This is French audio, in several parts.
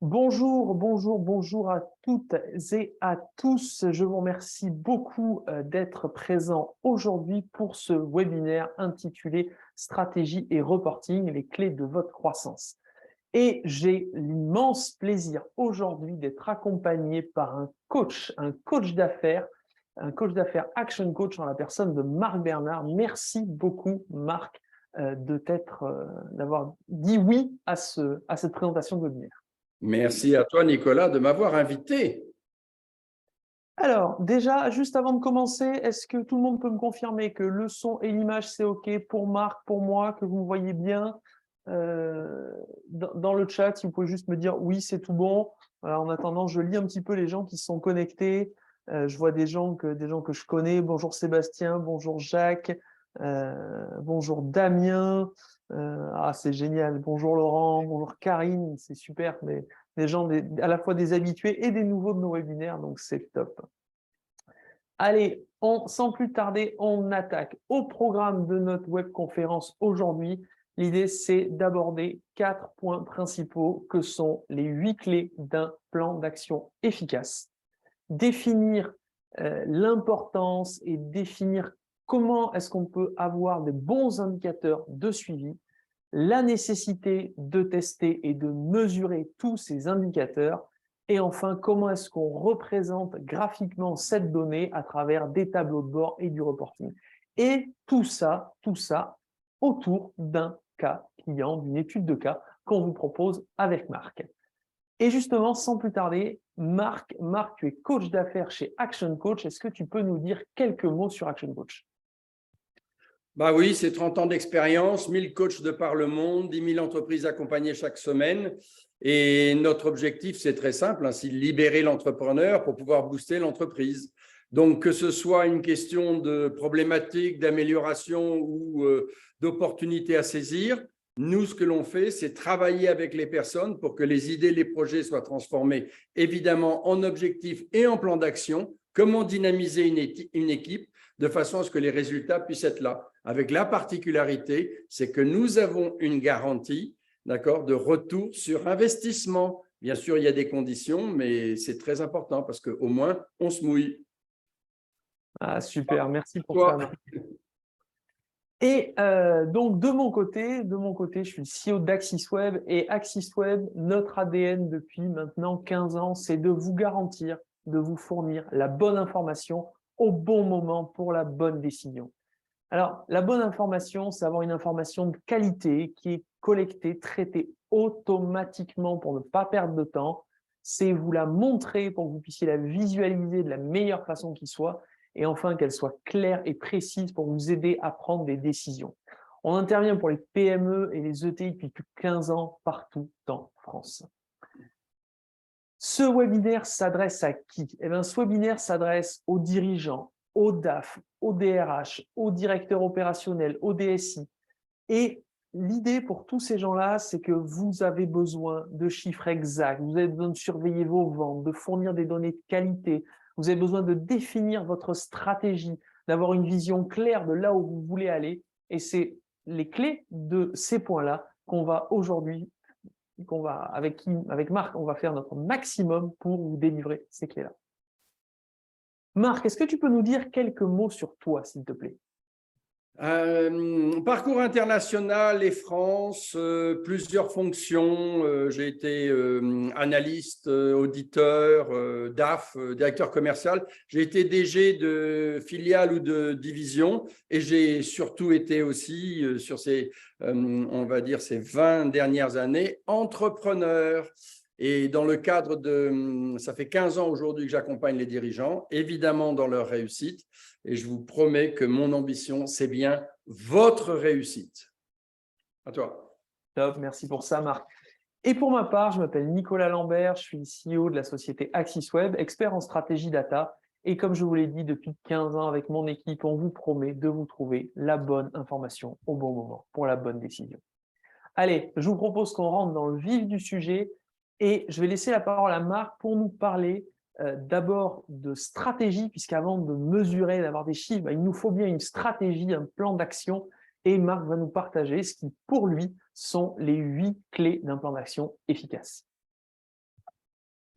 Bonjour, bonjour, bonjour à toutes et à tous. Je vous remercie beaucoup d'être présents aujourd'hui pour ce webinaire intitulé Stratégie et reporting, les clés de votre croissance. Et j'ai l'immense plaisir aujourd'hui d'être accompagné par un coach d'affaires Action Coach en la personne de Marc Bernard. Merci beaucoup, Marc, d'avoir dit oui à cette présentation de webinaire. Merci à toi, Nicolas, de m'avoir invité. Alors, déjà, juste avant de commencer, est-ce que tout le monde peut me confirmer que le son et l'image, c'est OK pour Marc, pour moi, que vous me voyez bien dans le chat, si vous pouvez juste me dire oui, c'est tout bon. Voilà, en attendant, je lis un petit peu les gens qui sont connectés. Je vois des gens que je connais. Bonjour Sébastien, bonjour Jacques, bonjour Damien. C'est génial. Bonjour Laurent, bonjour Karine, c'est super. Des gens à la fois des habitués et des nouveaux de nos webinaires, donc c'est top. Allez, sans plus tarder, on attaque au programme de notre webconférence aujourd'hui. L'idée, c'est d'aborder 4 points principaux que sont les 8 clés d'un plan d'action efficace. Définir l'importance et définir comment est-ce qu'on peut avoir des bons indicateurs de suivi, la nécessité de tester et de mesurer tous ces indicateurs, et enfin, comment est-ce qu'on représente graphiquement cette donnée à travers des tableaux de bord et du reporting. Et tout ça autour d'un cas client, d'une étude de cas qu'on vous propose avec Marc. Et justement, sans plus tarder, Marc, tu es coach d'affaires chez Action Coach. Est-ce que tu peux nous dire quelques mots sur Action Coach ? Bah oui, c'est 30 ans d'expérience, 1000 coachs de par le monde, 10 000 entreprises accompagnées chaque semaine. Et notre objectif, c'est très simple, c'est libérer l'entrepreneur pour pouvoir booster l'entreprise. Donc, que ce soit une question de problématique, d'amélioration ou d'opportunité à saisir, nous, ce que l'on fait, c'est travailler avec les personnes pour que les idées, les projets soient transformés, évidemment, en objectifs et en plan d'action. Comment dynamiser une équipe de façon à ce que les résultats puissent être là. Avec la particularité, c'est que nous avons une garantie, d'accord, de retour sur investissement. Bien sûr, il y a des conditions, mais c'est très important parce qu'au moins, on se mouille. Ah, super, merci pour ça, Toi, Marc. Et donc, de mon côté, je suis le CEO d'AxisWeb et AxisWeb, notre ADN depuis maintenant 15 ans, c'est de vous garantir, de vous fournir la bonne information au bon moment pour la bonne décision. Alors, la bonne information, c'est avoir une information de qualité qui est collectée, traitée automatiquement pour ne pas perdre de temps. C'est vous la montrer pour que vous puissiez la visualiser de la meilleure façon qui soit. Et enfin, qu'elle soit claire et précise pour vous aider à prendre des décisions. On intervient pour les PME et les ETI depuis plus de 15 ans partout en France. Ce webinaire s'adresse à qui? Eh bien, ce webinaire s'adresse aux dirigeants, aux DAF, aux DRH, aux directeurs opérationnels, aux DSI. Et l'idée pour tous ces gens-là, c'est que vous avez besoin de chiffres exacts, vous avez besoin de surveiller vos ventes, de fournir des données de qualité, vous avez besoin de définir votre stratégie, d'avoir une vision claire de là où vous voulez aller. Et c'est les clés de ces points-là qu'on va aujourd'hui avec Marc, on va faire notre maximum pour vous délivrer ces clés-là. Marc, est-ce que tu peux nous dire quelques mots sur toi, s'il te plaît? Parcours international et France, plusieurs fonctions. J'ai été analyste, auditeur, DAF, directeur commercial. J'ai été DG de filiale ou de division et j'ai surtout été aussi sur on va dire, ces 20 dernières années, entrepreneur. Et dans le cadre ça fait 15 ans aujourd'hui que j'accompagne les dirigeants, évidemment dans leur réussite. Et je vous promets que mon ambition, c'est bien votre réussite. À toi. Top, merci pour ça, Marc. Et pour ma part, je m'appelle Nicolas Lambert, je suis le CEO de la société AxisWeb, expert en stratégie data. Et comme je vous l'ai dit, depuis 15 ans avec mon équipe, on vous promet de vous trouver la bonne information au bon moment pour la bonne décision. Allez, je vous propose qu'on rentre dans le vif du sujet et je vais laisser la parole à Marc pour nous parler d'abord de stratégie, puisqu'avant de mesurer, d'avoir des chiffres, il nous faut bien une stratégie, un plan d'action. Et Marc va nous partager ce qui, pour lui, sont les 8 clés d'un plan d'action efficace.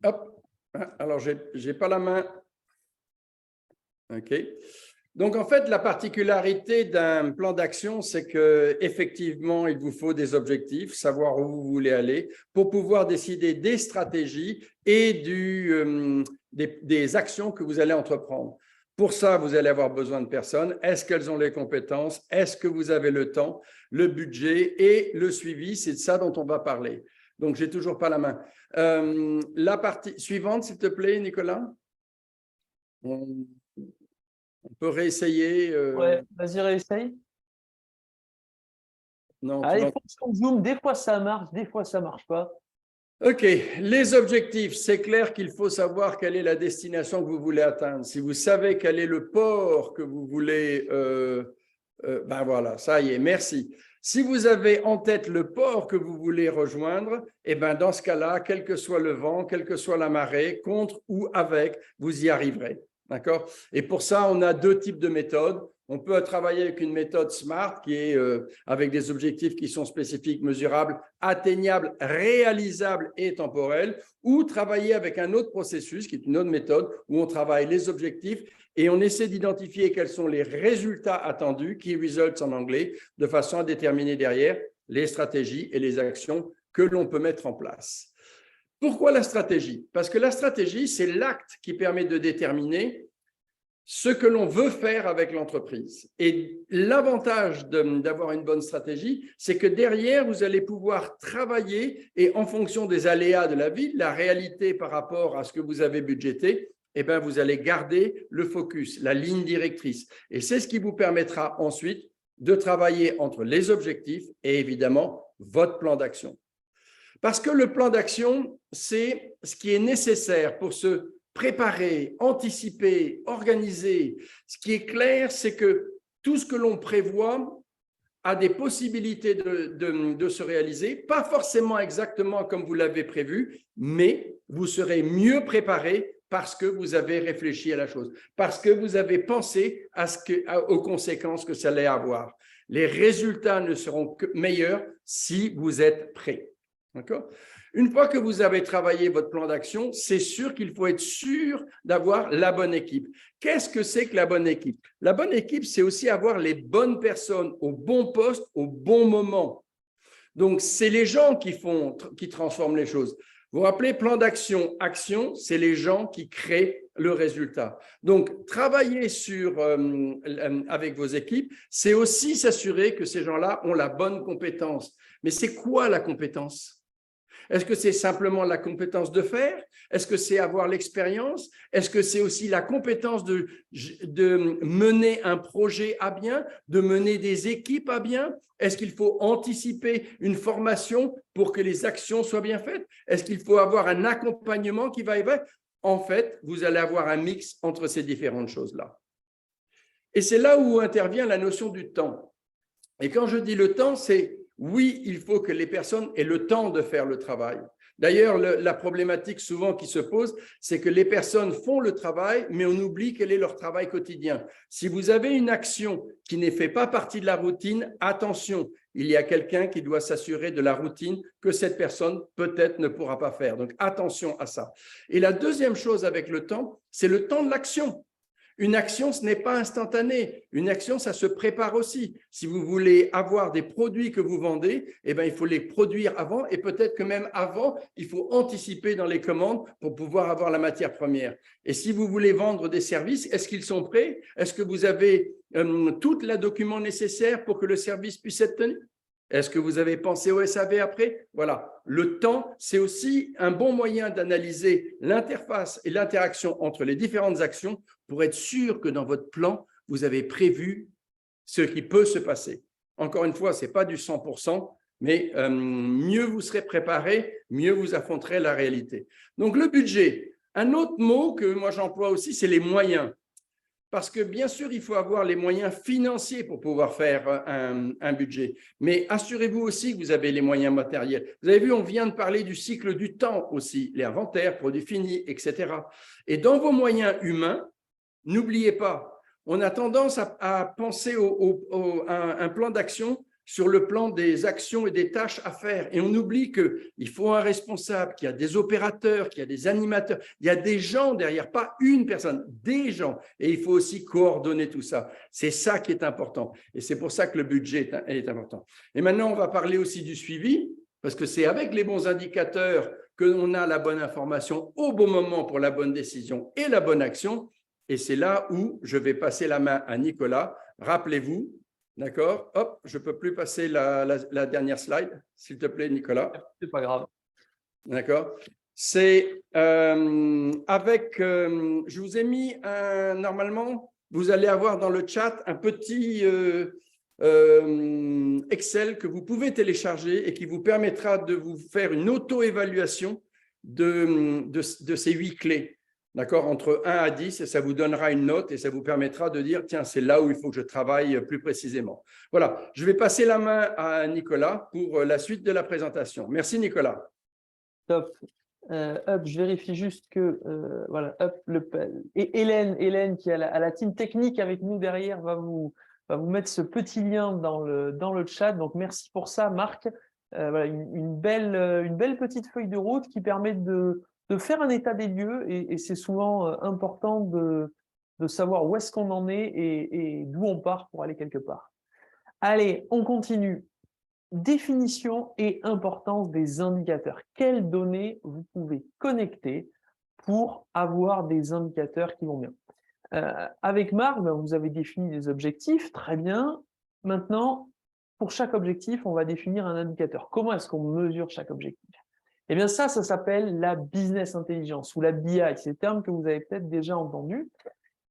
Hop. Alors, je n'ai pas la main. OK. Donc, en fait, la particularité d'un plan d'action, c'est qu'effectivement, il vous faut des objectifs, savoir où vous voulez aller pour pouvoir décider des stratégies et des actions que vous allez entreprendre. Pour ça, vous allez avoir besoin de personnes. Est-ce qu'elles ont les compétences? Est-ce que vous avez le temps, le budget et le suivi? C'est de ça dont on va parler. Donc, je n'ai toujours pas la main. La partie suivante, s'il te plaît, Nicolas. On peut réessayer. Ouais, vas-y, réessaye. Non, tu Allez, vas... fonce en zoom. Des fois, ça marche, des fois, ça marche pas. OK. Les objectifs, c'est clair qu'il faut savoir quelle est la destination que vous voulez atteindre. Si vous savez quel est le port que vous voulez, ben voilà, ça y est, merci. Si vous avez en tête le port que vous voulez rejoindre, eh ben dans ce cas-là, quel que soit le vent, quelle que soit la marée, contre ou avec, vous y arriverez. D'accord? Et pour ça, on a deux types de méthodes. On peut travailler avec une méthode SMART qui est avec des objectifs qui sont spécifiques, mesurables, atteignables, réalisables et temporels, ou travailler avec un autre processus qui est une autre méthode où on travaille les objectifs et on essaie d'identifier quels sont les résultats attendus, key results en anglais, de façon à déterminer derrière les stratégies et les actions que l'on peut mettre en place. Pourquoi la stratégie? Parce que la stratégie, c'est l'acte qui permet de déterminer ce que l'on veut faire avec l'entreprise. Et l'avantage d'avoir une bonne stratégie, c'est que derrière, vous allez pouvoir travailler et en fonction des aléas de la vie, la réalité par rapport à ce que vous avez budgété, eh bien, vous allez garder le focus, la ligne directrice. Et c'est ce qui vous permettra ensuite de travailler entre les objectifs et évidemment votre plan d'action. Parce que le plan d'action, c'est ce qui est nécessaire pour se préparer, anticiper, organiser. Ce qui est clair, c'est que tout ce que l'on prévoit a des possibilités de se réaliser, pas forcément exactement comme vous l'avez prévu, mais vous serez mieux préparé parce que vous avez réfléchi à la chose, parce que vous avez pensé aux conséquences que ça allait avoir. Les résultats ne seront que meilleurs si vous êtes prêt. D'accord? Une fois que vous avez travaillé votre plan d'action, c'est sûr qu'il faut être sûr d'avoir la bonne équipe. Qu'est-ce que c'est que la bonne équipe? La bonne équipe, c'est aussi avoir les bonnes personnes au bon poste, au bon moment. Donc, c'est les gens qui transforment les choses. Vous vous rappelez, plan d'action, action, c'est les gens qui créent le résultat. Donc, travailler avec vos équipes, c'est aussi s'assurer que ces gens-là ont la bonne compétence. Mais c'est quoi la compétence? Est-ce que c'est simplement la compétence de faire? Est-ce que c'est avoir l'expérience? Est-ce que c'est aussi la compétence de mener un projet à bien, de mener des équipes à bien? Est-ce qu'il faut anticiper une formation pour que les actions soient bien faites? Est-ce qu'il faut avoir un accompagnement qui va et va? En fait, vous allez avoir un mix entre ces différentes choses-là. Et c'est là où intervient la notion du temps. Et quand je dis le temps, c'est oui, il faut que les personnes aient le temps de faire le travail. D'ailleurs, la problématique souvent qui se pose, c'est que les personnes font le travail, mais on oublie quel est leur travail quotidien. Si vous avez une action qui ne fait pas partie de la routine, attention, il y a quelqu'un qui doit s'assurer de la routine que cette personne peut-être ne pourra pas faire. Donc, attention à ça. Et la deuxième chose avec le temps, c'est le temps de l'action. Une action, ce n'est pas instantané. Une action, ça se prépare aussi. Si vous voulez avoir des produits que vous vendez, eh bien, il faut les produire avant et peut-être que même avant, il faut anticiper dans les commandes pour pouvoir avoir la matière première. Et si vous voulez vendre des services, est-ce qu'ils sont prêts? Est-ce que vous avez toute la document nécessaire pour que le service puisse être tenu? Est-ce que vous avez pensé au SAV après? Voilà, le temps, c'est aussi un bon moyen d'analyser l'interface et l'interaction entre les différentes actions pour être sûr que dans votre plan, vous avez prévu ce qui peut se passer. Encore une fois, ce n'est pas du 100%, mais mieux vous serez préparé, mieux vous affronterez la réalité. Donc, le budget. Un autre mot que moi j'emploie aussi, c'est les moyens. Parce que bien sûr, il faut avoir les moyens financiers pour pouvoir faire un budget. Mais assurez-vous aussi que vous avez les moyens matériels. Vous avez vu, on vient de parler du cycle du temps aussi, les inventaires, produits finis, etc. Et dans vos moyens humains, n'oubliez pas, on a tendance à penser à un plan d'action sur le plan des actions et des tâches à faire. Et on oublie qu'il faut un responsable, qu'il y a des opérateurs, qu'il y a des animateurs, il y a des gens derrière, pas une personne, des gens. Et il faut aussi coordonner tout ça. C'est ça qui est important. Et c'est pour ça que le budget est important. Et maintenant, on va parler aussi du suivi, parce que c'est avec les bons indicateurs qu'on a la bonne information au bon moment pour la bonne décision et la bonne action. Et c'est là où je vais passer la main à Nicolas. Rappelez-vous, d'accord? Hop, je ne peux plus passer la dernière slide, s'il te plaît, Nicolas. C'est pas grave. D'accord? C'est je vous ai mis normalement, vous allez avoir dans le chat un petit Excel que vous pouvez télécharger et qui vous permettra de vous faire une auto-évaluation de ces 8 clés. D'accord, entre 1 à 10, et ça vous donnera une note et ça vous permettra de dire, tiens, c'est là où il faut que je travaille plus précisément. Voilà, je vais passer la main à Nicolas pour la suite de la présentation. Merci, Nicolas. Top. Hop, je vérifie juste que, voilà, hop, et Hélène qui est à la team technique avec nous derrière, va vous mettre ce petit lien dans le chat. Donc, merci pour ça, Marc. Voilà, une belle petite feuille de route qui permet de faire un état des lieux et c'est souvent important de savoir où est-ce qu'on en est et d'où on part pour aller quelque part. Allez, on continue. Définition et importance des indicateurs. Quelles données vous pouvez connecter pour avoir des indicateurs qui vont bien? Avec Marc, vous avez défini des objectifs, très bien. Maintenant, pour chaque objectif, on va définir un indicateur. Comment est-ce qu'on mesure chaque objectif? Eh bien ça s'appelle la business intelligence ou la BI. C'est le terme que vous avez peut-être déjà entendu.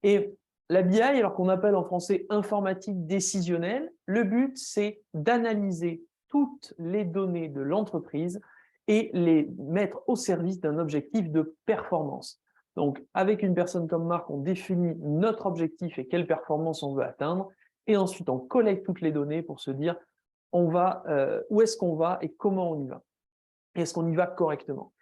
Et la BI, alors qu'on appelle en français informatique décisionnelle, le but, c'est d'analyser toutes les données de l'entreprise et les mettre au service d'un objectif de performance. Donc, avec une personne comme Marc, on définit notre objectif et quelle performance on veut atteindre. Et ensuite, on collecte toutes les données pour se dire où est-ce qu'on va et comment on y va. Est-ce qu'on y va correctement?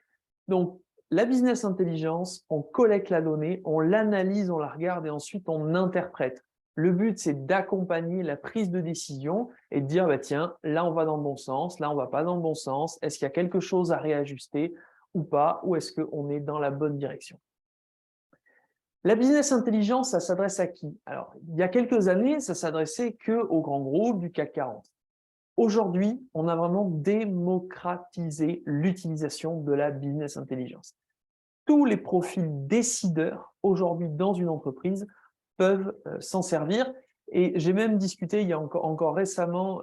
Donc, la business intelligence, on collecte la donnée, on l'analyse, on la regarde et ensuite on interprète. Le but, c'est d'accompagner la prise de décision et de dire, bah, tiens, là, on va dans le bon sens, là, on va pas dans le bon sens. Est-ce qu'il y a quelque chose à réajuster ou pas? Ou est-ce qu'on est dans la bonne direction? La business intelligence, ça s'adresse à qui? Alors, il y a quelques années, ça s'adressait qu'aux grands groupes du CAC 40. Aujourd'hui, on a vraiment démocratisé l'utilisation de la business intelligence. Tous les profils décideurs aujourd'hui dans une entreprise peuvent s'en servir. Et j'ai même discuté il y a encore récemment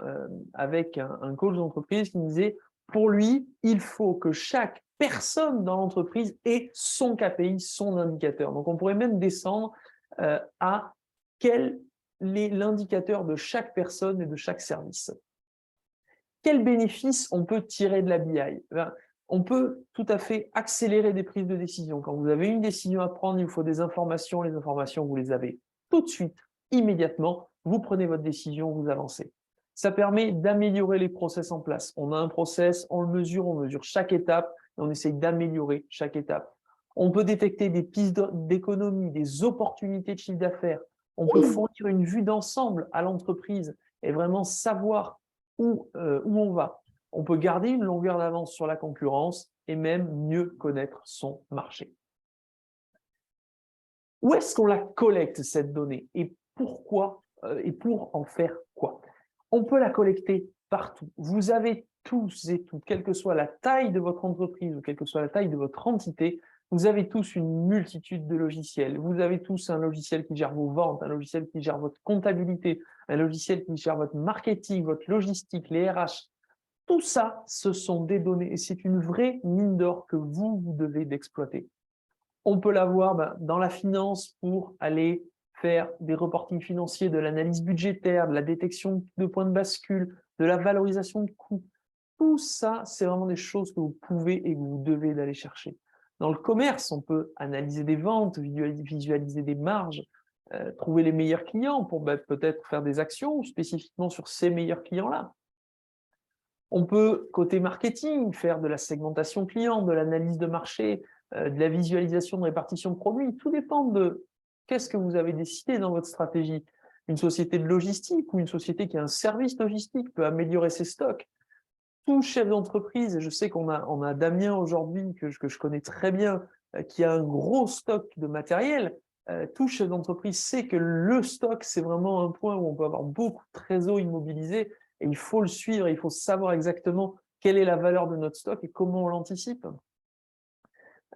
avec un coach d'entreprise qui me disait, pour lui, il faut que chaque personne dans l'entreprise ait son KPI, son indicateur. Donc, on pourrait même descendre à quel est l'indicateur de chaque personne et de chaque service. Quels bénéfices on peut tirer de la BI? On peut tout à fait accélérer des prises de décision. Quand vous avez une décision à prendre, il vous faut des informations. Les informations, vous les avez tout de suite, immédiatement. Vous prenez votre décision, vous avancez. Ça permet d'améliorer les process en place. On a un process, on mesure chaque étape et on essaye d'améliorer chaque étape. On peut détecter des pistes d'économie, des opportunités de chiffre d'affaires. On peut fournir une vue d'ensemble à l'entreprise et vraiment savoir où on va. On peut garder une longueur d'avance sur la concurrence et même mieux connaître son marché. Où est-ce qu'on la collecte, cette donnée, et pourquoi et pour en faire quoi? On peut la collecter partout. Vous avez tous et toutes, quelle que soit la taille de votre entreprise ou quelle que soit la taille de votre entité, vous avez tous une multitude de logiciels. Vous avez tous un logiciel qui gère vos ventes, un logiciel qui gère votre comptabilité, un logiciel qui gère votre marketing, votre logistique, les RH. Tout ça, ce sont des données et c'est une vraie mine d'or que vous devez d'exploiter. On peut l'avoir dans la finance pour aller faire des reportings financiers, de l'analyse budgétaire, de la détection de points de bascule, de la valorisation de coûts. Tout ça, c'est vraiment des choses que vous pouvez et que vous devez d'aller chercher. Dans le commerce, on peut analyser des ventes, visualiser des marges, trouver les meilleurs clients pour peut-être faire des actions spécifiquement sur ces meilleurs clients-là. On peut, côté marketing, faire de la segmentation client, de l'analyse de marché, de la visualisation de répartition de produits. Tout dépend de qu'est-ce que vous avez décidé dans votre stratégie. Une société de logistique ou une société qui a un service logistique peut améliorer ses stocks. Tout chef d'entreprise, et je sais qu'on a Damien aujourd'hui, que je connais très bien, qui a un gros stock de matériel. Tout chef d'entreprise sait que le stock, c'est vraiment un point où on peut avoir beaucoup de trésors immobilisés et il faut le suivre, il faut savoir exactement quelle est la valeur de notre stock et comment on l'anticipe.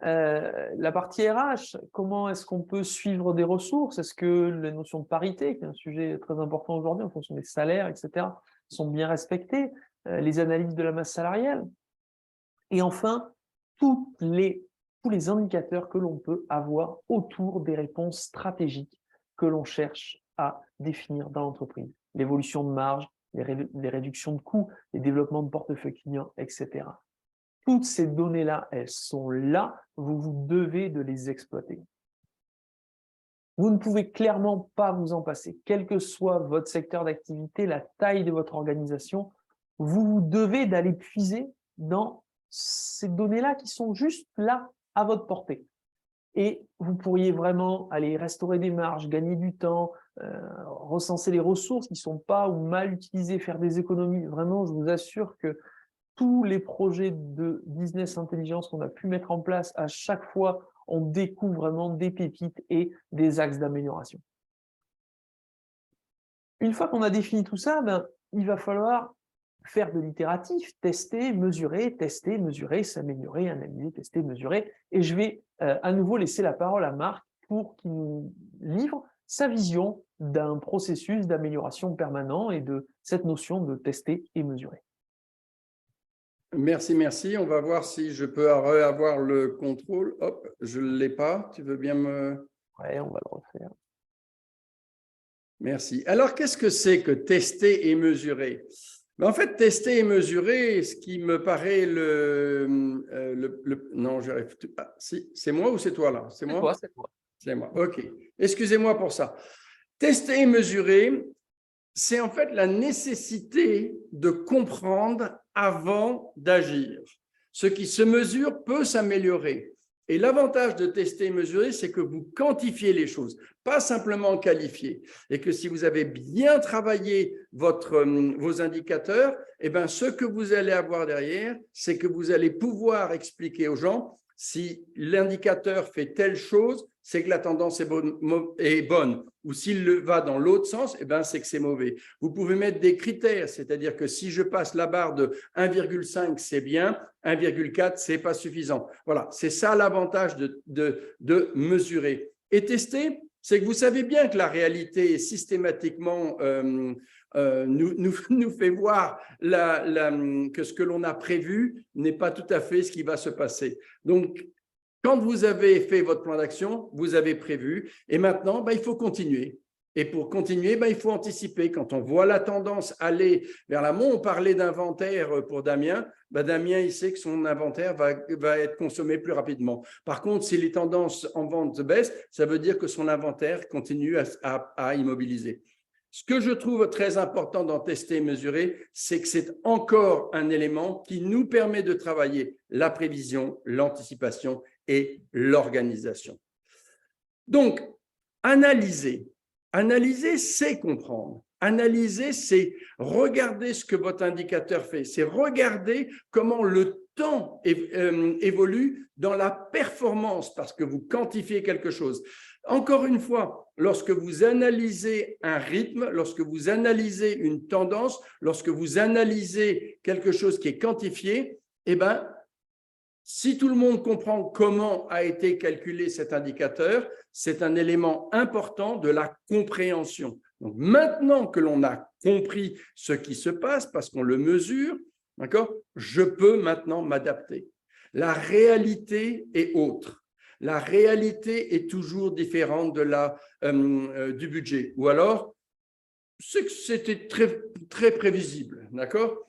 La partie RH, comment est-ce qu'on peut suivre des ressources? Est-ce que les notions de parité, qui est un sujet très important aujourd'hui en fonction des salaires, etc., sont bien respectées? Les analyses de la masse salariale? Et enfin, tous les indicateurs que l'on peut avoir autour des réponses stratégiques que l'on cherche à définir dans l'entreprise. L'évolution de marge, les réductions de coûts, les développements de portefeuille client, etc. Toutes ces données-là, elles sont là, vous devez de les exploiter. Vous ne pouvez clairement pas vous en passer, quel que soit votre secteur d'activité, la taille de votre organisation, vous devez d'aller puiser dans ces données-là qui sont juste là, à votre portée. Et vous pourriez vraiment aller restaurer des marges, gagner du temps, recenser les ressources qui ne sont pas ou mal utilisées, faire des économies. Vraiment, je vous assure que tous les projets de business intelligence qu'on a pu mettre en place, à chaque fois, on découvre vraiment des pépites et des axes d'amélioration. Une fois qu'on a défini tout ça, il va falloir faire de l'itératif, tester, mesurer, s'améliorer, analyser, tester, mesurer. Et je vais à nouveau laisser la parole à Marc pour qu'il nous livre sa vision d'un processus d'amélioration permanent et de cette notion de tester et mesurer. Merci, merci. On va voir si je peux avoir le contrôle. Hop, je ne l'ai pas. Tu veux bien me… Ouais, on va le refaire. Merci. Alors, qu'est-ce que c'est que tester et mesurer? En fait, tester et mesurer, ce qui me paraît non, j'arrive… Ah, si, c'est moi ou c'est toi là? C'est moi? C'est toi. C'est moi, ok. Excusez-moi pour ça. Tester et mesurer, c'est en fait la nécessité de comprendre avant d'agir. Ce qui se mesure peut s'améliorer. Et l'avantage de tester et mesurer, c'est que vous quantifiez les choses, pas simplement qualifier. Et que si vous avez bien travaillé vos indicateurs, eh bien, ce que vous allez avoir derrière, c'est que vous allez pouvoir expliquer aux gens si l'indicateur fait telle chose, c'est que la tendance est bonne. Ou s'il va dans l'autre sens, eh ben, c'est que c'est mauvais. Vous pouvez mettre des critères, c'est-à-dire que si je passe la barre de 1,5, c'est bien, 1,4, c'est pas suffisant. Voilà, c'est ça l'avantage de mesurer. Et tester, c'est que vous savez bien que la réalité systématiquement nous fait voir que ce que l'on a prévu n'est pas tout à fait ce qui va se passer. Donc, quand vous avez fait votre plan d'action, vous avez prévu et maintenant, il faut continuer. Et pour continuer, il faut anticiper. Quand on voit la tendance aller vers l'amont, on parlait d'inventaire pour Damien. Damien, il sait que son inventaire va être consommé plus rapidement. Par contre, si les tendances en vente baissent, ça veut dire que son inventaire continue à immobiliser. Ce que je trouve très important dans tester et mesurer, c'est que c'est encore un élément qui nous permet de travailler la prévision, l'anticipation et l'organisation. Donc, analyser, c'est comprendre. Analyser, c'est regarder ce que votre indicateur fait. C'est regarder comment le temps évolue dans la performance parce que vous quantifiez quelque chose. Encore une fois, lorsque vous analysez un rythme, lorsque vous analysez une tendance, lorsque vous analysez quelque chose qui est quantifié, eh bien, si tout le monde comprend comment a été calculé cet indicateur, c'est un élément important de la compréhension. Donc, maintenant que l'on a compris ce qui se passe, parce qu'on le mesure, d'accord, je peux maintenant m'adapter. La réalité est autre. La réalité est toujours différente du budget. Ou alors, c'est que c'était très, très prévisible, d'accord ?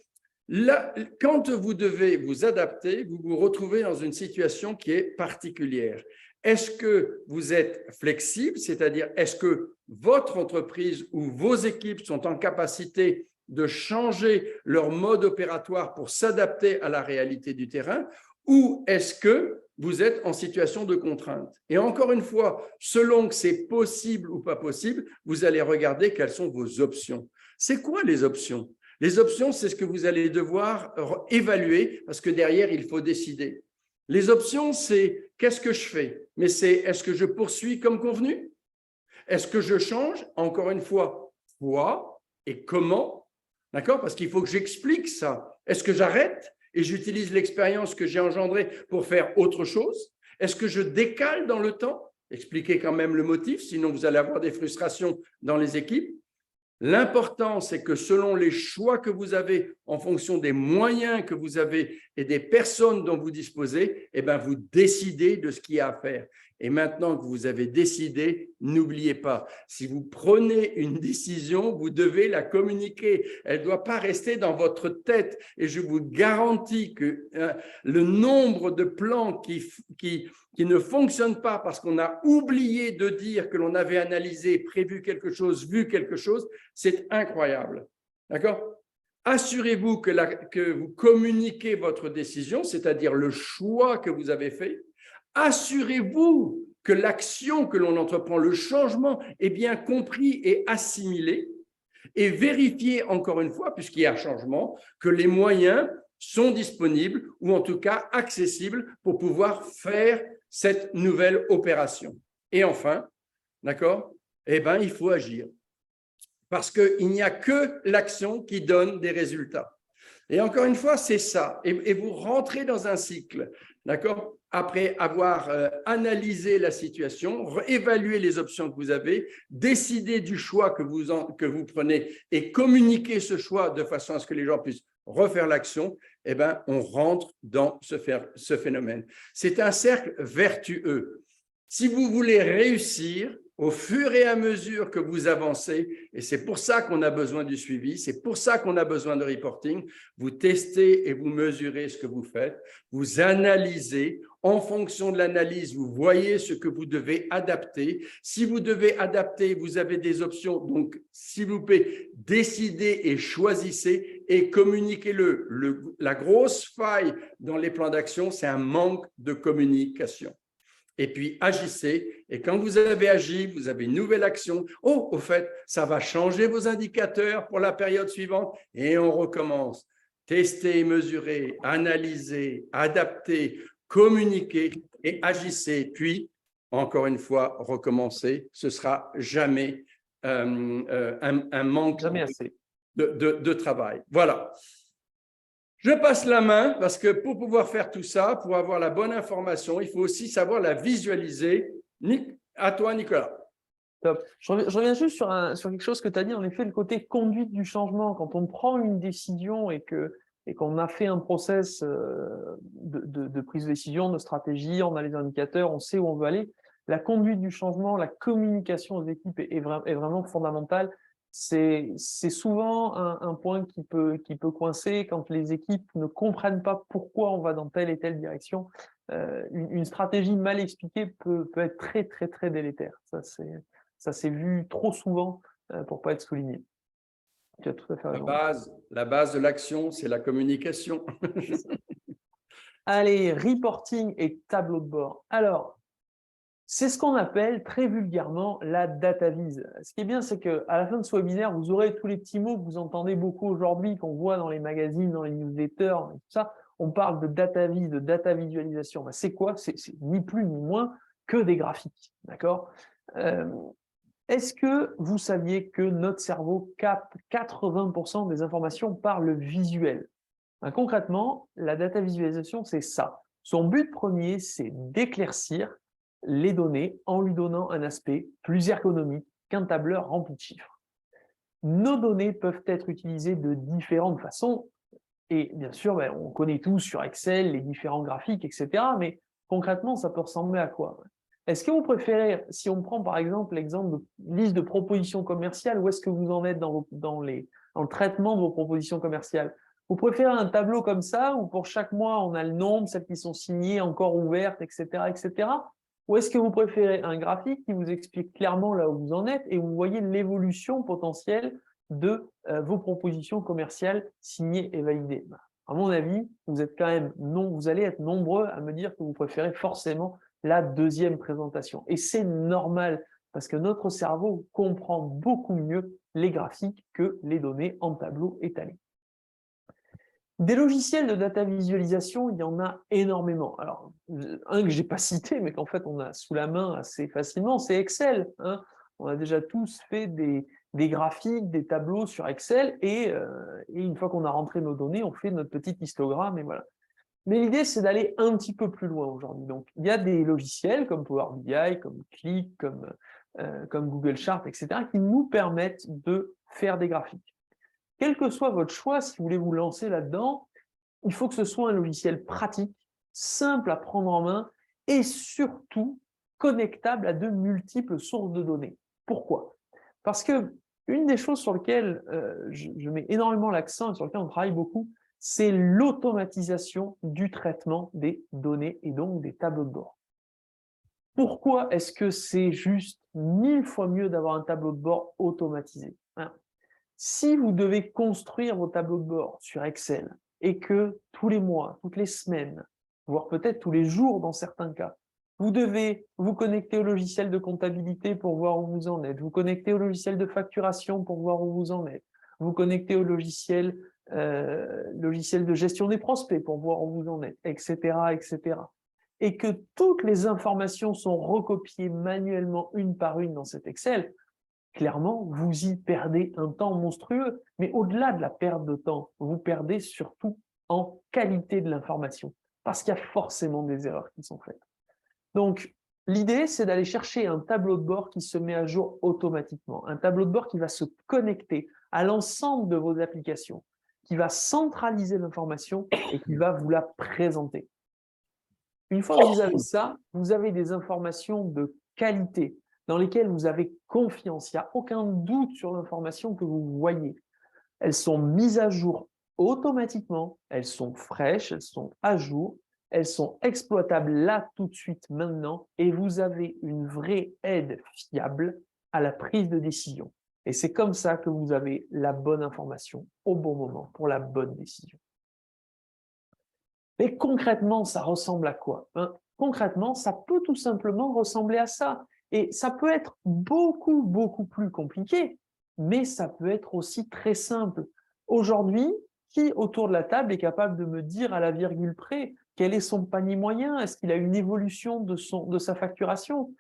Là, quand vous devez vous adapter, vous vous retrouvez dans une situation qui est particulière. Est-ce que vous êtes flexible, c'est-à-dire est-ce que votre entreprise ou vos équipes sont en capacité de changer leur mode opératoire pour s'adapter à la réalité du terrain, ou est-ce que vous êtes en situation de contrainte. Et encore une fois, selon que c'est possible ou pas possible, vous allez regarder quelles sont vos options. C'est quoi les options? Les options, c'est ce que vous allez devoir évaluer parce que derrière, il faut décider. Les options, c'est qu'est-ce que je fais? Mais c'est est-ce que je poursuis comme convenu? Est-ce que je change? Encore une fois, quoi et comment? D'accord? Parce qu'il faut que j'explique ça. Est-ce que j'arrête et j'utilise l'expérience que j'ai engendrée pour faire autre chose? Est-ce que je décale dans le temps? Expliquez quand même le motif, sinon vous allez avoir des frustrations dans les équipes. L'important, c'est que selon les choix que vous avez, en fonction des moyens que vous avez et des personnes dont vous disposez, eh bien, vous décidez de ce qu'il y a à faire. Et maintenant que vous avez décidé, n'oubliez pas, si vous prenez une décision, vous devez la communiquer. Elle ne doit pas rester dans votre tête. Et je vous garantis que le nombre de plans qui ne fonctionnent pas parce qu'on a oublié de dire que l'on avait analysé, prévu quelque chose, vu quelque chose, c'est incroyable. D'accord? Assurez-vous que vous communiquez votre décision, c'est-à-dire le choix que vous avez fait. Assurez-vous que l'action que l'on entreprend, le changement, est bien compris et assimilé. Et vérifiez encore une fois, puisqu'il y a changement, que les moyens sont disponibles ou en tout cas accessibles pour pouvoir faire cette nouvelle opération. Et enfin, d'accord, eh bien, il faut agir. Parce qu'il n'y a que l'action qui donne des résultats. Et encore une fois, c'est ça. Et vous rentrez dans un cycle, d'accord? Après avoir analysé la situation, évalué les options que vous avez, décidé du choix que vous prenez et communiquer ce choix de façon à ce que les gens puissent refaire l'action, eh bien, on rentre dans ce phénomène. C'est un cercle vertueux. Si vous voulez réussir, au fur et à mesure que vous avancez, et c'est pour ça qu'on a besoin du suivi, c'est pour ça qu'on a besoin de reporting, vous testez et vous mesurez ce que vous faites, vous analysez, en fonction de l'analyse, vous voyez ce que vous devez adapter. Si vous devez adapter, vous avez des options, donc s'il vous plaît, décidez et choisissez et communiquez-le. La grosse faille dans les plans d'action, c'est un manque de communication. Et puis agissez. Et quand vous avez agi, vous avez une nouvelle action. Oh, au fait, ça va changer vos indicateurs pour la période suivante. Et on recommence. Testez, mesurez, analysez, adaptez, communiquez et agissez. Puis, encore une fois, recommencez. Ce sera jamais un manque Jamais assez. de travail. Voilà. Je passe la main parce que pour pouvoir faire tout ça, pour avoir la bonne information, il faut aussi savoir la visualiser. À toi, Nicolas. Top. Je reviens juste sur quelque chose que tu as dit, en effet, le côté conduite du changement. Quand on prend une décision et qu'on a fait un process de prise de décision, de stratégie, on a les indicateurs, on sait où on veut aller, la conduite du changement, la communication aux équipes est vraiment fondamentale. C'est souvent un point qui peut coincer quand les équipes ne comprennent pas pourquoi on va dans telle et telle direction. Une stratégie mal expliquée peut être très, très, très délétère. Ça s'est vu trop souvent pour ne pas être souligné. Tu as tout à fait raison. La base de l'action, c'est la communication. Allez, reporting et tableau de bord. Alors, c'est ce qu'on appelle très vulgairement la data vise. Ce qui est bien, c'est qu'à la fin de ce webinaire, vous aurez tous les petits mots que vous entendez beaucoup aujourd'hui, qu'on voit dans les magazines, dans les newsletters, et tout ça. On parle de data vise, de data visualisation. Ben, c'est quoi? C'est ni plus ni moins que des graphiques. D'accord? Est-ce que vous saviez que notre cerveau capte 80% des informations par le visuel? Ben, concrètement, la data visualisation, c'est ça. Son but premier, c'est d'éclaircir les données en lui donnant un aspect plus ergonomique qu'un tableur rempli de chiffres. Nos données peuvent être utilisées de différentes façons et bien sûr, ben, on connaît tous sur Excel les différents graphiques, etc. Mais concrètement, ça peut ressembler à quoi? Est-ce que vous préférez, si on prend par exemple l'exemple de liste de propositions commerciales, où est-ce que vous en êtes dans le traitement de vos propositions commerciales? Vous préférez un tableau comme ça, où pour chaque mois, on a le nombre, celles qui sont signées, encore ouvertes, etc., etc. Ou est-ce que vous préférez un graphique qui vous explique clairement là où vous en êtes et où vous voyez l'évolution potentielle de vos propositions commerciales signées et validées? À mon avis, vous êtes quand même vous allez être nombreux à me dire que vous préférez forcément la deuxième présentation. Et c'est normal parce que notre cerveau comprend beaucoup mieux les graphiques que les données en tableau étalé. Des logiciels de data visualisation, il y en a énormément. Alors, un que je n'ai pas cité, mais qu'en fait on a sous la main assez facilement, c'est Excel. Hein. On a déjà tous fait des graphiques, des tableaux sur Excel, et une fois qu'on a rentré nos données, on fait notre petit histogramme, et voilà. Mais l'idée, c'est d'aller un petit peu plus loin aujourd'hui. Donc, il y a des logiciels comme Power BI, comme Qlik, comme Google Chart, etc., qui nous permettent de faire des graphiques. Quel que soit votre choix, si vous voulez vous lancer là-dedans, il faut que ce soit un logiciel pratique, simple à prendre en main et surtout connectable à de multiples sources de données. Pourquoi? Parce que une des choses sur lesquelles je mets énormément l'accent et sur lesquelles on travaille beaucoup, c'est l'automatisation du traitement des données et donc des tableaux de bord. Pourquoi est-ce que c'est juste 1000 fois mieux d'avoir un tableau de bord automatisé? Si vous devez construire vos tableaux de bord sur Excel et que tous les mois, toutes les semaines, voire peut-être tous les jours dans certains cas, vous devez vous connecter au logiciel de comptabilité pour voir où vous en êtes, vous connecter au logiciel de facturation pour voir où vous en êtes, vous connecter au logiciel de gestion des prospects pour voir où vous en êtes, etc., etc. Et que toutes les informations sont recopiées manuellement une par une dans cet Excel, clairement, vous y perdez un temps monstrueux. Mais au-delà de la perte de temps, vous perdez surtout en qualité de l'information, parce qu'il y a forcément des erreurs qui sont faites. Donc, l'idée, c'est d'aller chercher un tableau de bord qui se met à jour automatiquement, un tableau de bord qui va se connecter à l'ensemble de vos applications, qui va centraliser l'information et qui va vous la présenter. Une fois que vous avez ça, vous avez des informations de qualité dans lesquelles vous avez confiance. Il n'y a aucun doute sur l'information que vous voyez. Elles sont mises à jour automatiquement, elles sont fraîches, elles sont à jour, elles sont exploitables là tout de suite maintenant et vous avez une vraie aide fiable à la prise de décision. Et c'est comme ça que vous avez la bonne information au bon moment pour la bonne décision. Mais concrètement, ça ressemble à quoi? Concrètement, ça peut tout simplement ressembler à ça. Et ça peut être beaucoup, beaucoup plus compliqué, mais ça peut être aussi très simple. Aujourd'hui, qui autour de la table est capable de me dire à la virgule près quel est son panier moyen? Est-ce qu'il a une évolution de sa facturation?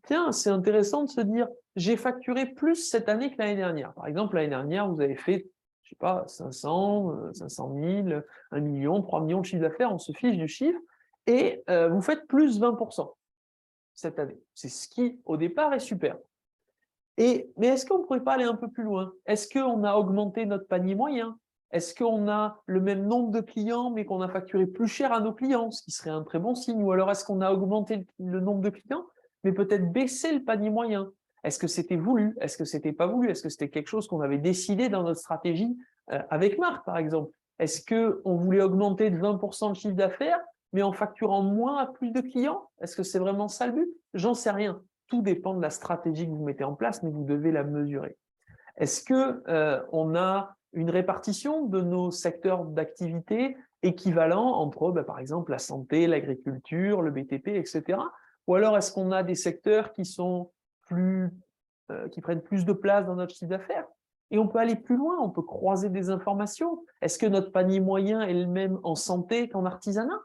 Tiens, c'est intéressant de se dire, j'ai facturé plus cette année que l'année dernière. Par exemple, l'année dernière, vous avez fait, je sais pas, 500, 500 000, 1 million, 3 millions de chiffre d'affaires, on se fiche du chiffre, et vous faites plus 20% cette année. C'est ce qui, au départ, est super. Mais est-ce qu'on ne pourrait pas aller un peu plus loin? Est-ce qu'on a augmenté notre panier moyen? Est-ce qu'on a le même nombre de clients, mais qu'on a facturé plus cher à nos clients, ce qui serait un très bon signe? Ou alors est-ce qu'on a augmenté le nombre de clients, mais peut-être baissé le panier moyen? Est-ce que c'était voulu? Est-ce que c'était pas voulu? Est-ce que c'était quelque chose qu'on avait décidé dans notre stratégie avec Marc, par exemple? Est-ce qu'on voulait augmenter de 20% le chiffre d'affaires, mais en facturant moins à plus de clients? Est-ce que c'est vraiment ça le but? J'en sais rien. Tout dépend de la stratégie que vous mettez en place, mais vous devez la mesurer. Est-ce qu'on a une répartition de nos secteurs d'activité équivalent entre, par exemple, la santé, l'agriculture, le BTP, etc. Ou alors est-ce qu'on a des secteurs qui prennent plus de place dans notre chiffre d'affaires? Et on peut aller plus loin, on peut croiser des informations. Est-ce que notre panier moyen est le même en santé qu'en artisanat?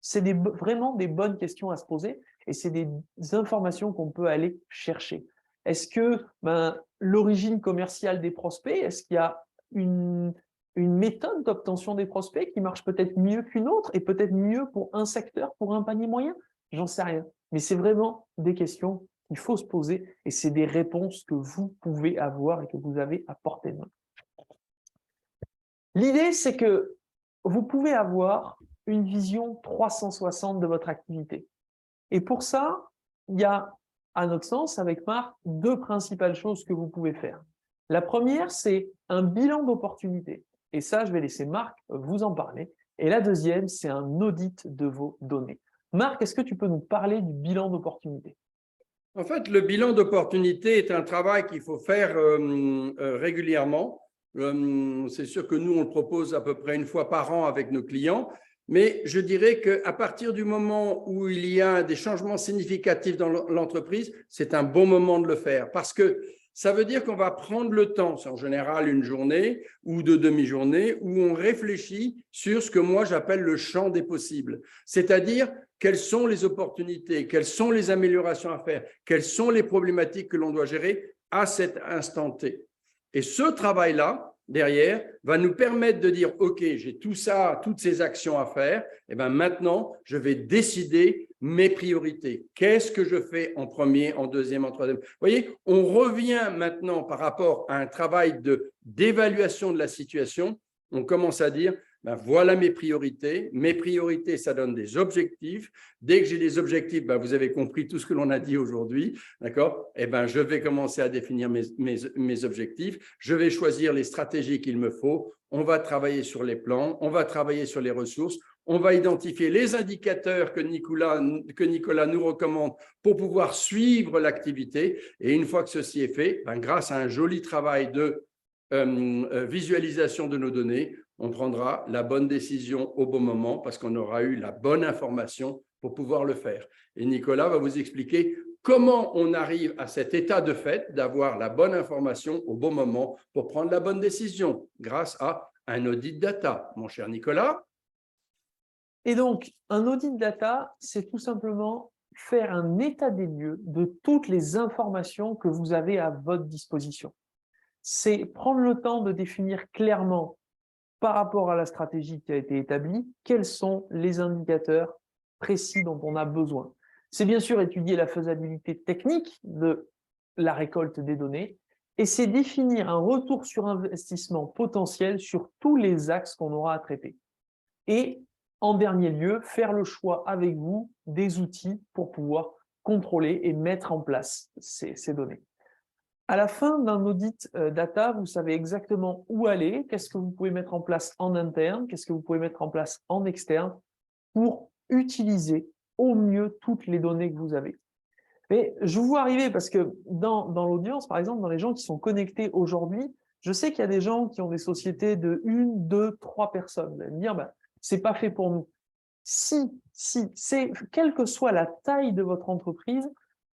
C'est vraiment des bonnes questions à se poser et c'est des informations qu'on peut aller chercher. Est-ce que l'origine commerciale des prospects, est-ce qu'il y a une méthode d'obtention des prospects qui marche peut-être mieux qu'une autre et peut-être mieux pour un secteur, pour un panier moyen? J'en sais rien. Mais c'est vraiment des questions qu'il faut se poser et c'est des réponses que vous pouvez avoir et que vous avez à portée de main. L'idée, c'est que vous pouvez avoir une vision 360 de votre activité. Et pour ça, il y a, à notre sens, avec Marc, deux principales choses que vous pouvez faire. La première, c'est un bilan d'opportunité. Et ça, je vais laisser Marc vous en parler. Et la deuxième, c'est un audit de vos données. Marc, est-ce que tu peux nous parler du bilan d'opportunité? En fait, le bilan d'opportunité est un travail qu'il faut faire régulièrement C'est sûr que nous, on le propose à peu près une fois par an avec nos clients. Mais je dirais qu'à partir du moment où il y a des changements significatifs dans l'entreprise, c'est un bon moment de le faire parce que ça veut dire qu'on va prendre le temps, c'est en général une journée ou deux demi-journées, où on réfléchit sur ce que moi j'appelle le champ des possibles. C'est-à-dire quelles sont les opportunités, quelles sont les améliorations à faire, quelles sont les problématiques que l'on doit gérer à cet instant T. Et ce travail-là, derrière, va nous permettre de dire, OK, j'ai tout ça, toutes ces actions à faire, et bien maintenant, je vais décider mes priorités. Qu'est-ce que je fais en premier, en deuxième, en troisième? Vous voyez, on revient maintenant par rapport à un travail d'évaluation de la situation. On commence à dire, ben voilà mes priorités. Mes priorités, ça donne des objectifs. Dès que j'ai des objectifs, ben vous avez compris tout ce que l'on a dit aujourd'hui, d'accord? Eh ben, je vais commencer à définir mes objectifs. Je vais choisir les stratégies qu'il me faut. On va travailler sur les plans. On va travailler sur les ressources. On va identifier les indicateurs que Nicolas nous recommande pour pouvoir suivre l'activité. Et une fois que ceci est fait, ben, grâce à un joli travail de visualisation de nos données, on prendra la bonne décision au bon moment parce qu'on aura eu la bonne information pour pouvoir le faire. Et Nicolas va vous expliquer comment on arrive à cet état de fait d'avoir la bonne information au bon moment pour prendre la bonne décision grâce à un audit data, mon cher Nicolas. Et donc, un audit data, c'est tout simplement faire un état des lieux de toutes les informations que vous avez à votre disposition. C'est prendre le temps de définir clairement, par rapport à la stratégie qui a été établie, quels sont les indicateurs précis dont on a besoin. C'est bien sûr étudier la faisabilité technique de la récolte des données et c'est définir un retour sur investissement potentiel sur tous les axes qu'on aura à traiter. Et en dernier lieu, faire le choix avec vous des outils pour pouvoir contrôler et mettre en place ces données. À la fin d'un audit data, vous savez exactement où aller, qu'est-ce que vous pouvez mettre en place en interne, qu'est-ce que vous pouvez mettre en place en externe pour utiliser au mieux toutes les données que vous avez. Mais je vous vois arriver parce que dans l'audience, par exemple, dans les gens qui sont connectés aujourd'hui, je sais qu'il y a des gens qui ont des sociétés de 1, 2, 3 personnes. Vous allez me dire, c'est pas fait pour nous. Si, quelle que soit la taille de votre entreprise,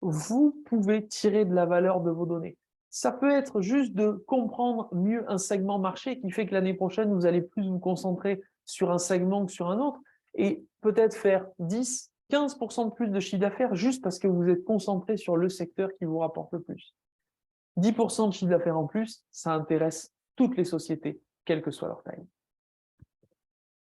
vous pouvez tirer de la valeur de vos données. Ça peut être juste de comprendre mieux un segment marché qui fait que l'année prochaine, vous allez plus vous concentrer sur un segment que sur un autre et peut-être faire 10, 15% de plus de chiffre d'affaires juste parce que vous êtes concentré sur le secteur qui vous rapporte le plus. 10% de chiffre d'affaires en plus, ça intéresse toutes les sociétés, quelle que soit leur taille.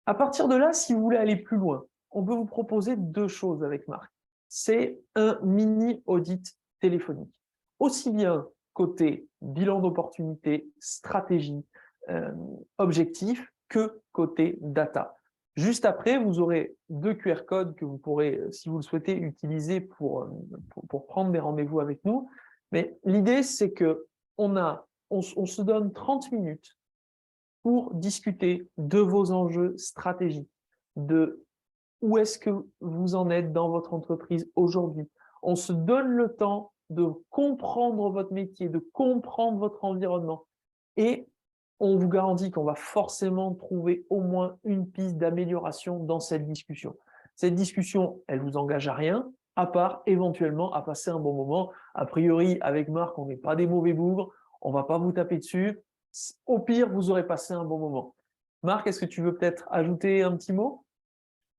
À partir de là, si vous voulez aller plus loin, on peut vous proposer deux choses avec Marc. C'est un mini audit téléphonique. Aussi bien côté bilan d'opportunité, stratégie, objectif, que côté data. Juste après, vous aurez deux QR codes que vous pourrez, si vous le souhaitez, utiliser pour prendre des rendez-vous avec nous. Mais l'idée, c'est qu'on se donne 30 minutes pour discuter de vos enjeux stratégiques, de où est-ce que vous en êtes dans votre entreprise aujourd'hui. On se donne le temps de comprendre votre métier, de comprendre votre environnement et on vous garantit qu'on va forcément trouver au moins une piste d'amélioration dans cette discussion. Cette discussion, elle vous engage à rien, à part éventuellement à passer un bon moment. A priori, avec Marc, on n'est pas des mauvais bougres, on ne va pas vous taper dessus. Au pire, vous aurez passé un bon moment. Marc, est-ce que tu veux peut-être ajouter un petit mot?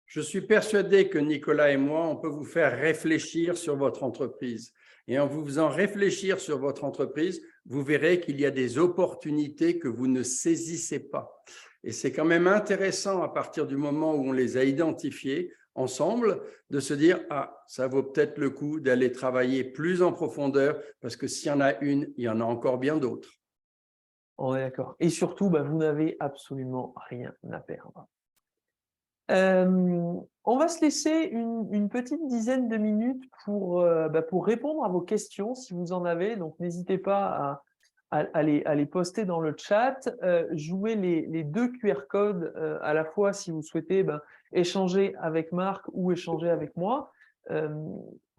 Je suis persuadé que Nicolas et moi, on peut vous faire réfléchir sur votre entreprise. Et en vous faisant réfléchir sur votre entreprise, vous verrez qu'il y a des opportunités que vous ne saisissez pas. Et c'est quand même intéressant à partir du moment où on les a identifiées ensemble, de se dire « Ah, ça vaut peut-être le coup d'aller travailler plus en profondeur parce que s'il y en a une, il y en a encore bien d'autres. » On est d'accord. Et surtout, vous n'avez absolument rien à perdre. On va se laisser une petite dizaine de minutes pour répondre à vos questions si vous en avez. Donc, n'hésitez pas à les poster dans le chat. Jouez les deux QR codes à la fois si vous souhaitez échanger avec Marc ou échanger avec moi.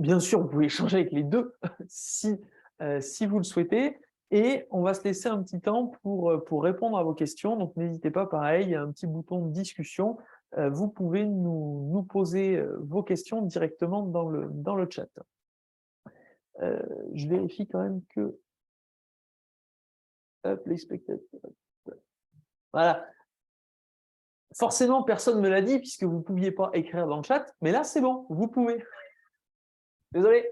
Bien sûr, vous pouvez échanger avec les deux si vous le souhaitez. Et on va se laisser un petit temps pour répondre à vos questions. Donc, n'hésitez pas, pareil, il y a un petit bouton de discussion. Vous pouvez nous poser vos questions directement dans le chat. Je vérifie quand même que… Hop, les spectateurs. Voilà. Forcément, personne ne me l'a dit puisque vous ne pouviez pas écrire dans le chat. Mais là, c'est bon, vous pouvez. Désolé.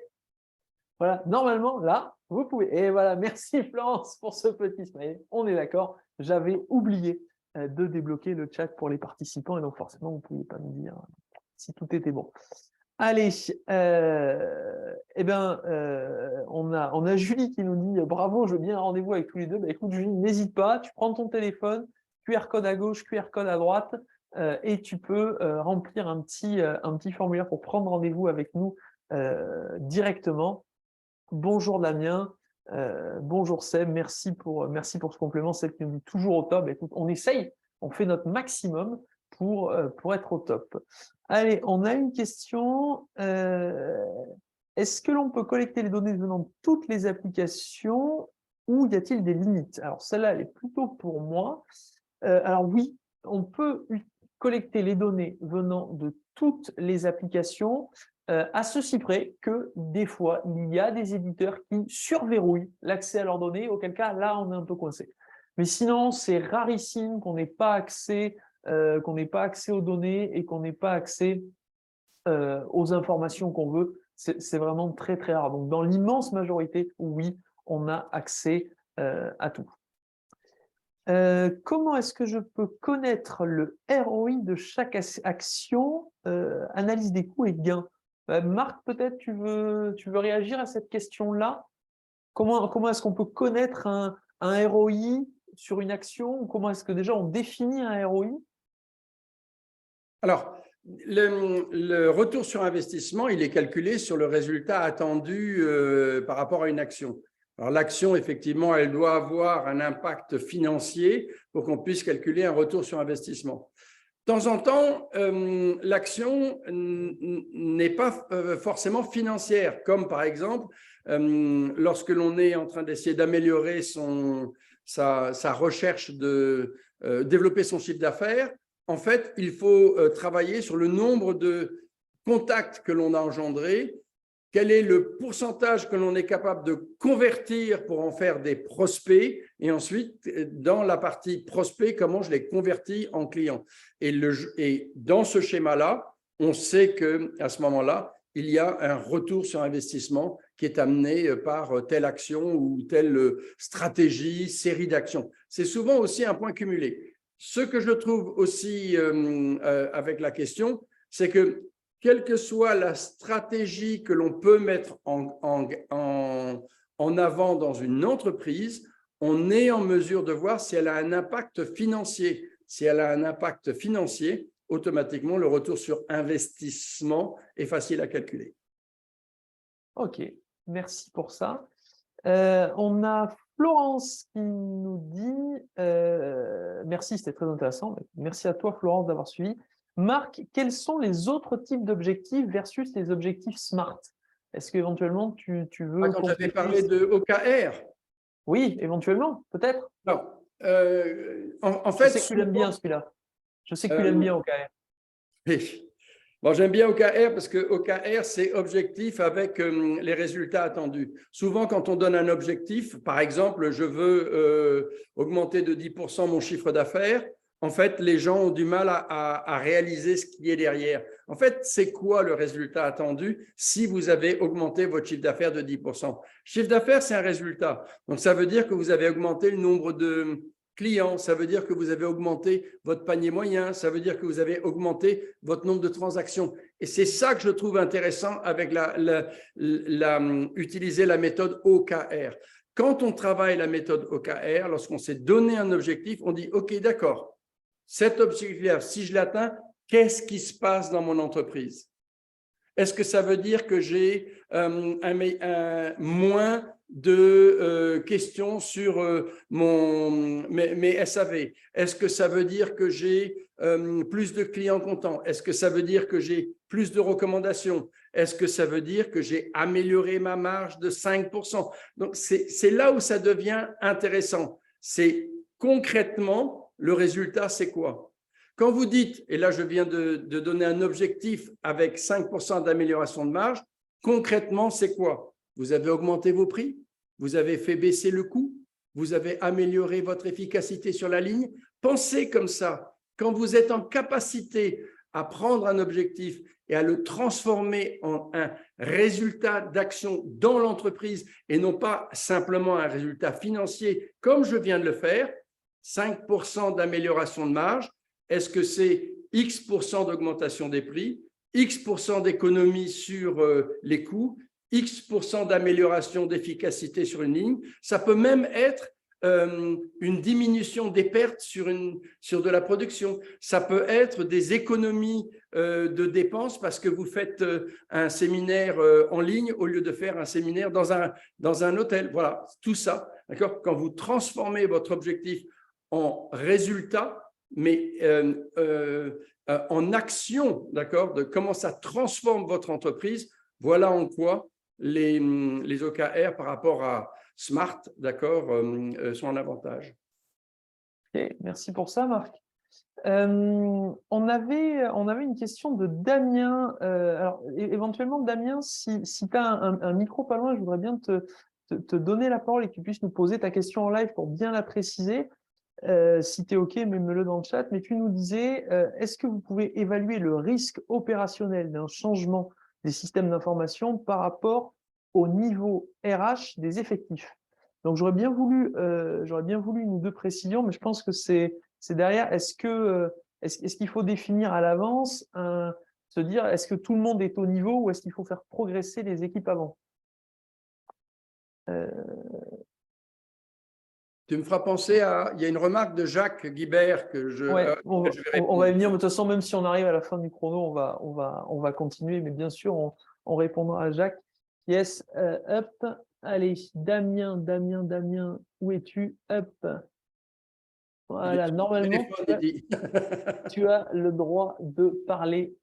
Voilà, normalement, là, vous pouvez. Et voilà, merci Florence pour ce petit smile. On est d'accord, j'avais oublié de débloquer le chat pour les participants et donc forcément, vous ne pouviez pas me dire si tout était bon. Allez, on a Julie qui nous dit « Bravo, je veux bien un rendez-vous avec tous les deux. » Écoute Julie, n'hésite pas, tu prends ton téléphone, QR code à gauche, QR code à droite, et tu peux remplir un petit formulaire pour prendre rendez-vous avec nous directement. Bonjour Damien, bonjour Seb, merci pour ce complément. Seb qui nous dit toujours au top. Écoute, on essaye, on fait notre maximum pour être au top. Allez, on a une question. Est-ce que l'on peut collecter les données venant de toutes les applications ou y a-t-il des limites? Alors celle-là, elle est plutôt pour moi. Alors oui, on peut collecter les données venant de toutes les applications, à ceci près que des fois, il y a des éditeurs qui surverrouillent l'accès à leurs données, auquel cas, là, on est un peu coincé. Mais sinon, c'est rarissime qu'on n'ait pas accès aux données et qu'on n'ait pas accès aux informations qu'on veut. C'est vraiment très, très rare. Donc, dans l'immense majorité, oui, on a accès à tout. Comment est-ce que je peux connaître le ROI de chaque action, analyse des coûts et gains? Marc, peut-être tu veux réagir à cette question-là? Comment est-ce qu'on peut connaître un ROI sur une action? Ou comment est-ce que déjà on définit un ROI? Alors, le retour sur investissement, il est calculé sur le résultat attendu par rapport à une action. Alors, l'action, effectivement, elle doit avoir un impact financier pour qu'on puisse calculer un retour sur investissement. De temps en temps, l'action n'est pas forcément financière, comme par exemple, lorsque l'on est en train d'essayer d'améliorer sa recherche de développer son chiffre d'affaires. En fait, il faut travailler sur le nombre de contacts que l'on a engendrés, quel est le pourcentage que l'on est capable de convertir pour en faire des prospects, et ensuite, dans la partie prospects, comment je les convertis en clients. Et dans ce schéma-là, on sait qu'à ce moment-là, il y a un retour sur investissement qui est amené par telle action ou telle stratégie, série d'actions. C'est souvent aussi un point cumulé. Ce que je trouve aussi avec la question, c'est que quelle que soit la stratégie que l'on peut mettre en avant dans une entreprise, on est en mesure de voir si elle a un impact financier. Si elle a un impact financier, automatiquement, le retour sur investissement est facile à calculer. Ok, merci pour ça. On a Florence qui nous dit merci, c'était très intéressant. Merci à toi, Florence, d'avoir suivi. Marc, quels sont les autres types d'objectifs versus les objectifs SMART? Est-ce qu'éventuellement, tu veux… Quand j'avais parlé de OKR. Oui, éventuellement, peut-être. Non. En fait, je sais que tu l'aimes bien, celui-là. Je sais que tu l'aimes bien, OKR. Oui. Bon, j'aime bien OKR parce que OKR, c'est objectif avec les résultats attendus. Souvent, quand on donne un objectif, par exemple, je veux augmenter de 10% mon chiffre d'affaires, en fait, les gens ont du mal à réaliser ce qui est derrière. En fait, c'est quoi le résultat attendu si vous avez augmenté votre chiffre d'affaires de 10%? Chiffre d'affaires, c'est un résultat. Donc, ça veut dire que vous avez augmenté le nombre de clients, ça veut dire que vous avez augmenté votre panier moyen, ça veut dire que vous avez augmenté votre nombre de transactions. Et c'est ça que je trouve intéressant avec utiliser la méthode OKR. Quand on travaille la méthode OKR, lorsqu'on s'est donné un objectif, on dit « Ok, d'accord, cet objectif-là, si je l'atteins, qu'est-ce qui se passe dans mon entreprise ?» Est-ce que ça veut dire que j'ai moins de questions sur mes SAV? Est-ce que ça veut dire que j'ai plus de clients contents? Est-ce que ça veut dire que j'ai plus de recommandations? Est-ce que ça veut dire que j'ai amélioré ma marge de 5%? Donc, c'est là où ça devient intéressant. C'est concrètement, le résultat, c'est quoi? Quand vous dites, et là je viens de donner un objectif avec 5% d'amélioration de marge, concrètement, c'est quoi? Vous avez augmenté vos prix, vous avez fait baisser le coût, vous avez amélioré votre efficacité sur la ligne. Pensez comme ça. Quand vous êtes en capacité à prendre un objectif et à le transformer en un résultat d'action dans l'entreprise et non pas simplement un résultat financier comme je viens de le faire, 5% d'amélioration de marge, est-ce que c'est X% d'augmentation des prix, X% d'économie sur les coûts, X% d'amélioration d'efficacité sur une ligne? Ça peut même être une diminution des pertes sur de la production. Ça peut être des économies de dépenses parce que vous faites un séminaire en ligne au lieu de faire un séminaire dans un hôtel. Voilà, tout ça. D'accord? Quand vous transformez votre objectif en résultat, mais en action, d'accord, de comment ça transforme votre entreprise, voilà en quoi les OKR par rapport à Smart, d'accord, sont un avantage. Okay, merci pour ça, Marc. On avait une question de Damien. Alors, éventuellement, Damien, si tu as un micro pas loin, je voudrais bien te donner la parole et que tu puisses nous poser ta question en live pour bien la préciser. Si tu es OK, mets-le dans le chat. Mais tu nous disais, est-ce que vous pouvez évaluer le risque opérationnel d'un changement des systèmes d'information par rapport au niveau RH des effectifs? Donc, j'aurais bien voulu une ou deux précisions, mais je pense que c'est derrière. Est-ce qu'il faut définir à l'avance, se dire, est-ce que tout le monde est au niveau ou est-ce qu'il faut faire progresser les équipes avant? Tu me feras penser il y a une remarque de Jacques Guibert que je Ouais, vais on va répondre. y venir. De toute façon, même si on arrive à la fin du chrono, on va continuer. Mais bien sûr, on répondra à Jacques. Yes, up. Allez, Damien, où es-tu? Up. Voilà, normalement, tu as le droit de parler.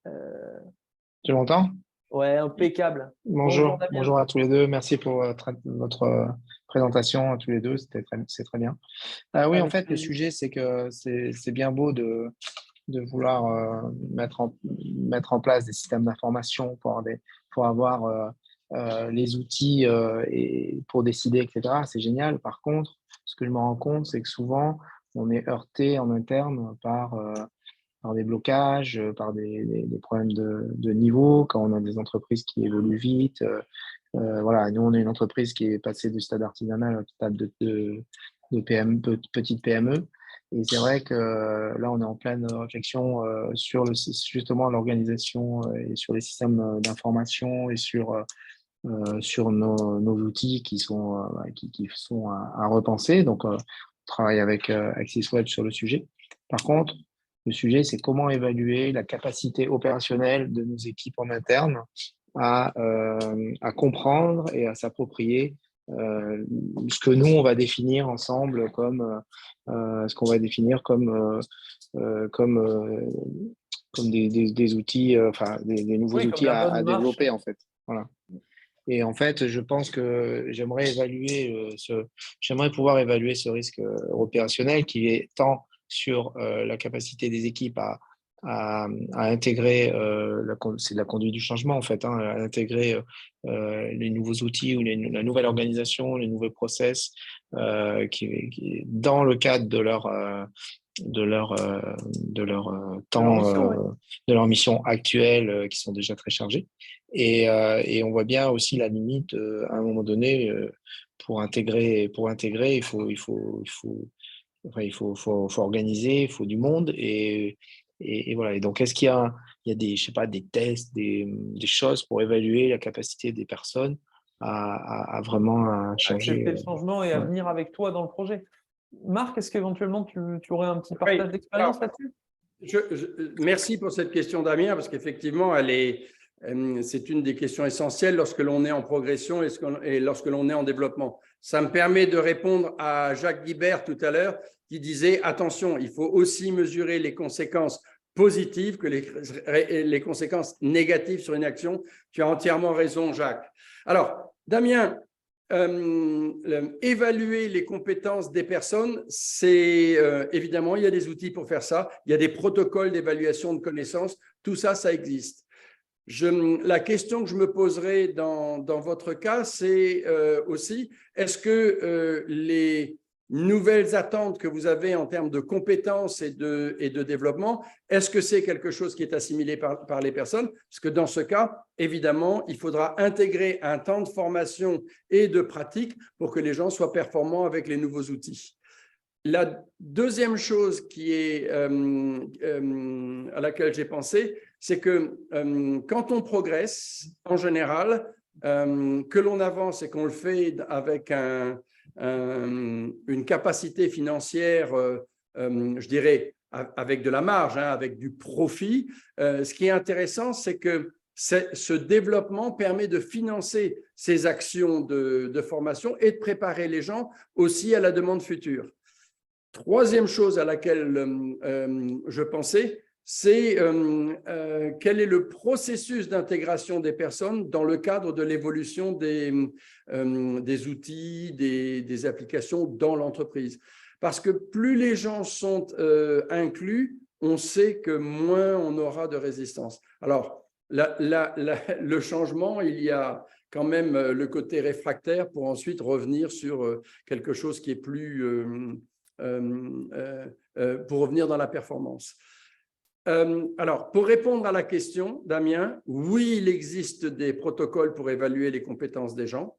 Tu m'entends? Ouais, impeccable. Bonjour, Damien. Bonjour à tous les deux. Merci pour votre présentation à tous les deux. C'est très bien. Oui, en fait, le sujet, c'est que c'est bien beau de vouloir mettre en place des systèmes d'information pour avoir les outils et pour décider, etc. C'est génial. Par contre, ce que je me rends compte, c'est que souvent, on est heurté en interne par des blocages, par des problèmes de niveau, quand on a des entreprises qui évoluent vite. Voilà, nous, on est une entreprise qui est passée du stade artisanal au stade de petite PME. Et c'est vrai que là, on est en pleine réflexion sur justement l'organisation et sur les systèmes d'information et sur nos outils qui sont à repenser. Donc, on travaille avec AxisWeb sur le sujet. Par contre, le sujet, c'est comment évaluer la capacité opérationnelle de nos équipes en interne à comprendre et à s'approprier ce que nous, on va définir ensemble comme ce qu'on va définir comme des outils, enfin des nouveaux outils à développer, en fait. Voilà. Et en fait, je pense que j'aimerais pouvoir évaluer ce risque opérationnel qui est tant sur la capacité des équipes à intégrer, c'est la conduite du changement en fait, hein, à intégrer les nouveaux outils ou la nouvelle organisation, les nouveaux process qui dans le cadre de leur mission actuelle qui sont déjà très chargées. Et on voit bien aussi la limite à un moment donné pour intégrer, il faut organiser, il faut du monde et voilà. Et donc, est-ce qu'il y a des, je sais pas, des tests, des choses pour évaluer la capacité des personnes à vraiment changer accepter le changement et à venir avec toi dans le projet. Marc, est-ce qu'éventuellement tu aurais un petit partage d'expérience là-dessus? Merci pour cette question, Damien, parce qu'effectivement, elle c'est une des questions essentielles lorsque l'on est en progression et lorsque l'on est en développement. Ça me permet de répondre à Jacques Guibert tout à l'heure qui disait « Attention, il faut aussi mesurer les conséquences positives que les conséquences négatives sur une action. » Tu as entièrement raison, Jacques. Alors, Damien, évaluer les compétences des personnes, c'est évidemment, il y a des outils pour faire ça. Il y a des protocoles d'évaluation de connaissances. Tout ça, ça existe. La question que je me poserai dans votre cas, c'est aussi, est-ce que les nouvelles attentes que vous avez en termes de compétences et de développement, est-ce que c'est quelque chose qui est assimilé par les personnes? Parce que dans ce cas, évidemment, il faudra intégrer un temps de formation et de pratique pour que les gens soient performants avec les nouveaux outils. La deuxième chose qui est, à laquelle j'ai pensé, c'est que quand on progresse, en général, que l'on avance et qu'on le fait avec une capacité financière, je dirais, avec de la marge, hein, avec du profit, ce qui est intéressant, c'est que ce développement permet de financer ces actions de formation et de préparer les gens aussi à la demande future. Troisième chose à laquelle je pensais, c'est quel est le processus d'intégration des personnes dans le cadre de l'évolution des outils, des applications dans l'entreprise. Parce que plus les gens sont inclus, on sait que moins on aura de résistance. Alors, le changement, il y a quand même le côté réfractaire pour ensuite revenir sur quelque chose qui est plus… pour revenir dans la performance. Alors, pour répondre à la question, Damien, oui, il existe des protocoles pour évaluer les compétences des gens.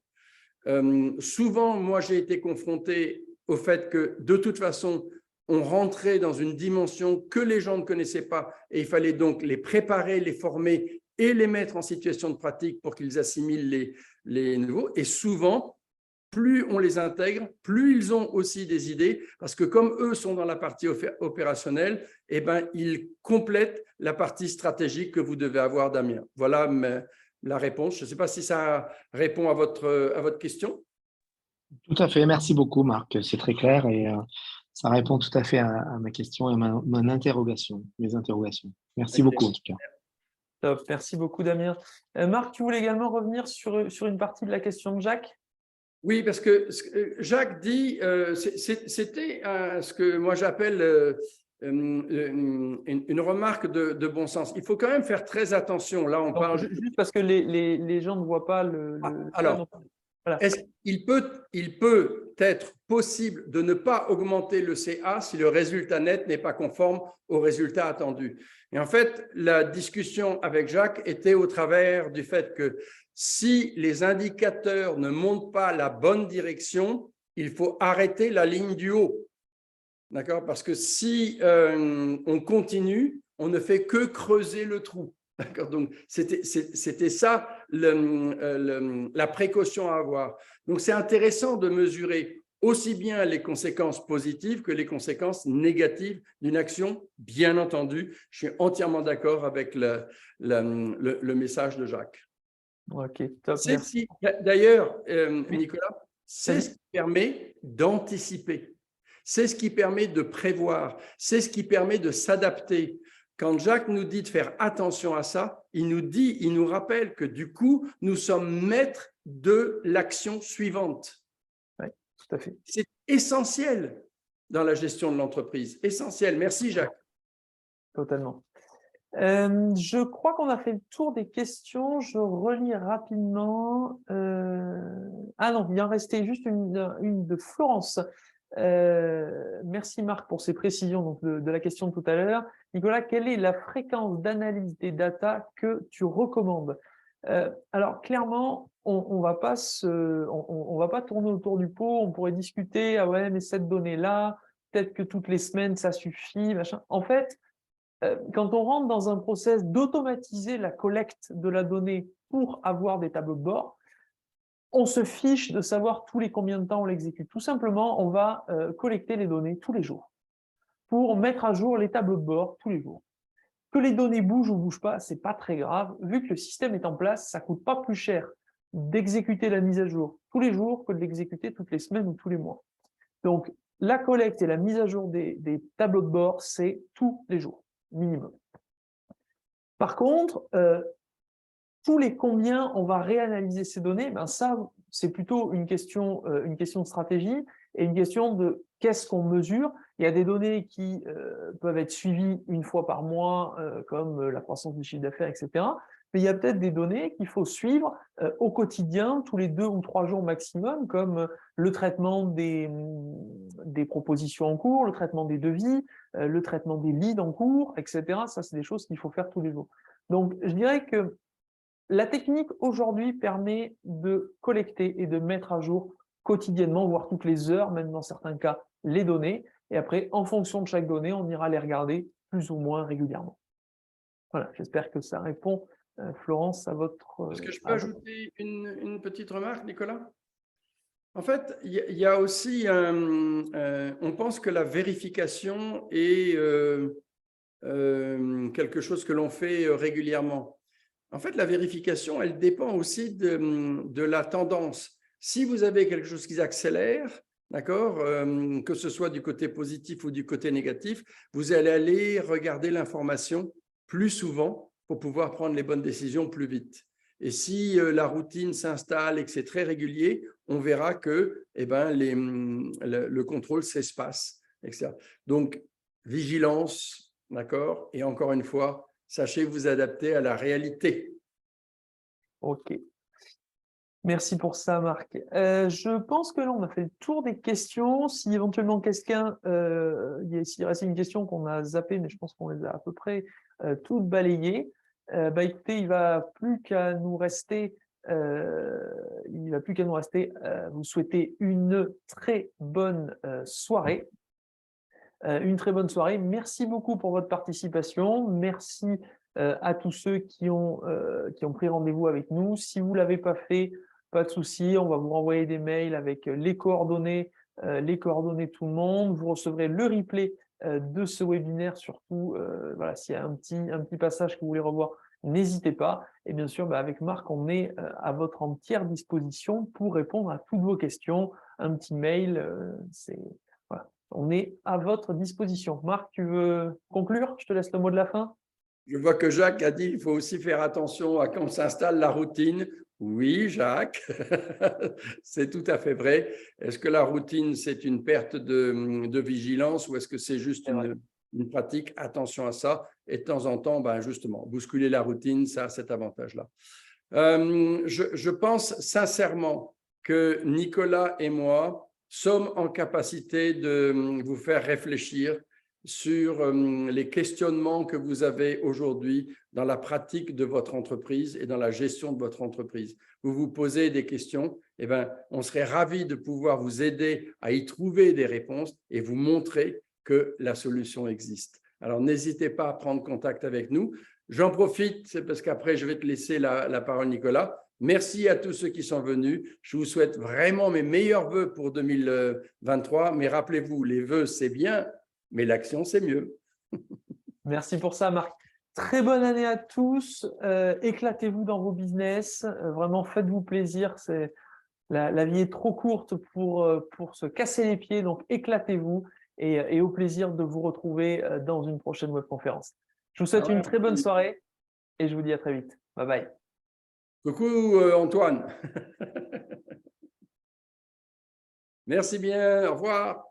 Souvent, moi, j'ai été confronté au fait que, de toute façon, on rentrait dans une dimension que les gens ne connaissaient pas et il fallait donc les préparer, les former et les mettre en situation de pratique pour qu'ils assimilent les nouveaux. Et souvent, plus on les intègre, plus ils ont aussi des idées, parce que comme eux sont dans la partie opérationnelle, eh ben, ils complètent la partie stratégique que vous devez avoir, Damien. Voilà la réponse. Je ne sais pas si ça répond à votre question. Tout à fait. Merci beaucoup, Marc. C'est très clair et ça répond tout à fait à ma question et à mes interrogations. Merci beaucoup, en tout cas. Top. Merci beaucoup, Damien. Marc, tu voulais également revenir sur une partie de la question de Jacques? Oui, parce que Jacques dit, c'était ce que moi j'appelle une remarque de bon sens. Il faut quand même faire très attention. Là, on parle… Juste parce que les gens ne voient pas Alors, voilà. Il peut être possible de ne pas augmenter le CA si le résultat net n'est pas conforme au résultat attendu. Et en fait, la discussion avec Jacques était au travers du fait que si les indicateurs ne montrent pas la bonne direction, il faut arrêter la ligne du haut. D'accord? Parce que si on continue, on ne fait que creuser le trou. D'accord? Donc, c'était ça la précaution à avoir. Donc, c'est intéressant de mesurer aussi bien les conséquences positives que les conséquences négatives d'une action, bien entendu. Je suis entièrement d'accord avec le message de Jacques. Ok, top. Merci. D'ailleurs, Nicolas, c'est ce qui permet d'anticiper. C'est ce qui permet de prévoir. C'est ce qui permet de s'adapter. Quand Jacques nous dit de faire attention à ça, il nous rappelle que du coup, nous sommes maîtres de l'action suivante. Oui, tout à fait. C'est essentiel dans la gestion de l'entreprise. Essentiel. Merci, Jacques. Totalement. Je crois qu'on a fait le tour des questions. Je relis rapidement. Ah non, il en restait juste une de Florence. Merci Marc pour ces précisions donc de la question de tout à l'heure. Nicolas, quelle est la fréquence d'analyse des data que tu recommandes? Alors clairement, on va pas tourner autour du pot. On pourrait discuter, ah ouais, mais cette donnée-là, peut-être que toutes les semaines ça suffit, machin. En fait, quand on rentre dans un process d'automatiser la collecte de la donnée pour avoir des tableaux de bord, on se fiche de savoir tous les combien de temps on l'exécute. Tout simplement, on va collecter les données tous les jours pour mettre à jour les tableaux de bord tous les jours. Que les données bougent ou bougent pas, c'est pas très grave. Vu que le système est en place, ça coûte pas plus cher d'exécuter la mise à jour tous les jours que de l'exécuter toutes les semaines ou tous les mois. Donc, la collecte et la mise à jour des tableaux de bord, c'est tous les jours, minimum. Par contre, tous les combien on va réanalyser ces données, ben ça, c'est plutôt une question de stratégie et une question de qu'est-ce qu'on mesure. Il y a des données qui peuvent être suivies une fois par mois, comme la croissance du chiffre d'affaires, etc. Mais il y a peut-être des données qu'il faut suivre au quotidien, tous les 2 ou 3 jours maximum, comme le traitement des propositions en cours, le traitement des devis, le traitement des leads en cours, etc. Ça, c'est des choses qu'il faut faire tous les jours. Donc, je dirais que la technique aujourd'hui permet de collecter et de mettre à jour quotidiennement, voire toutes les heures, même dans certains cas, les données. Et après, en fonction de chaque donnée, on ira les regarder plus ou moins régulièrement. Voilà, j'espère que ça répond, Florence, à votre… Est-ce que je peux ajouter une petite remarque, Nicolas? En fait, il y a aussi on pense que la vérification est quelque chose que l'on fait régulièrement. En fait, la vérification, elle dépend aussi de la tendance. Si vous avez quelque chose qui accélère, d'accord, que ce soit du côté positif ou du côté négatif, vous allez aller regarder l'information plus souvent pour pouvoir prendre les bonnes décisions plus vite. Et si la routine s'installe et que c'est très régulier, on verra que le contrôle s'espace, etc. Donc, vigilance, d'accord, et encore une fois, sachez vous adapter à la réalité. Ok. Merci pour ça, Marc. Je pense que là, on a fait le tour des questions. Si éventuellement quelqu'un, s'il reste une question qu'on a zappée, mais je pense qu'on les a à peu près toutes balayées, écoutez, il va plus qu'à nous rester, vous souhaiter une très bonne soirée. Une très bonne soirée. Merci beaucoup pour votre participation. Merci à tous ceux qui ont pris rendez-vous avec nous. Si vous ne l'avez pas fait, pas de souci, on va vous renvoyer des mails avec les coordonnées de tout le monde. Vous recevrez le replay de ce webinaire, surtout voilà, s'il y a un petit passage que vous voulez revoir, n'hésitez pas. Et bien sûr, avec Marc, on est à votre entière disposition pour répondre à toutes vos questions. Un petit mail, voilà. On est à votre disposition. Marc, tu veux conclure? Je te laisse le mot de la fin. Je vois que Jacques a dit qu'il faut aussi faire attention à quand s'installe la routine. Oui, Jacques, c'est tout à fait vrai. Est-ce que la routine, c'est une perte de vigilance ou est-ce que c'est juste une pratique? Attention à ça. Et de temps en temps, justement, bousculer la routine, ça a cet avantage-là. Je pense sincèrement que Nicolas et moi sommes en capacité de vous faire réfléchir sur les questionnements que vous avez aujourd'hui dans la pratique de votre entreprise et dans la gestion de votre entreprise. Vous vous posez des questions, on serait ravis de pouvoir vous aider à y trouver des réponses et vous montrer que la solution existe. Alors, n'hésitez pas à prendre contact avec nous. J'en profite, c'est parce qu'après, je vais te laisser la parole, Nicolas. Merci à tous ceux qui sont venus. Je vous souhaite vraiment mes meilleurs vœux pour 2023. Mais rappelez-vous, les vœux, c'est bien, mais l'action, c'est mieux. Merci pour ça, Marc. Très bonne année à tous. Éclatez-vous dans vos business. Vraiment, faites-vous plaisir. La vie est trop courte pour se casser les pieds. Donc, éclatez-vous et au plaisir de vous retrouver dans une prochaine webconférence. Je vous souhaite une très bonne soirée et je vous dis à très vite. Bye bye. Coucou Antoine. Merci bien. Au revoir.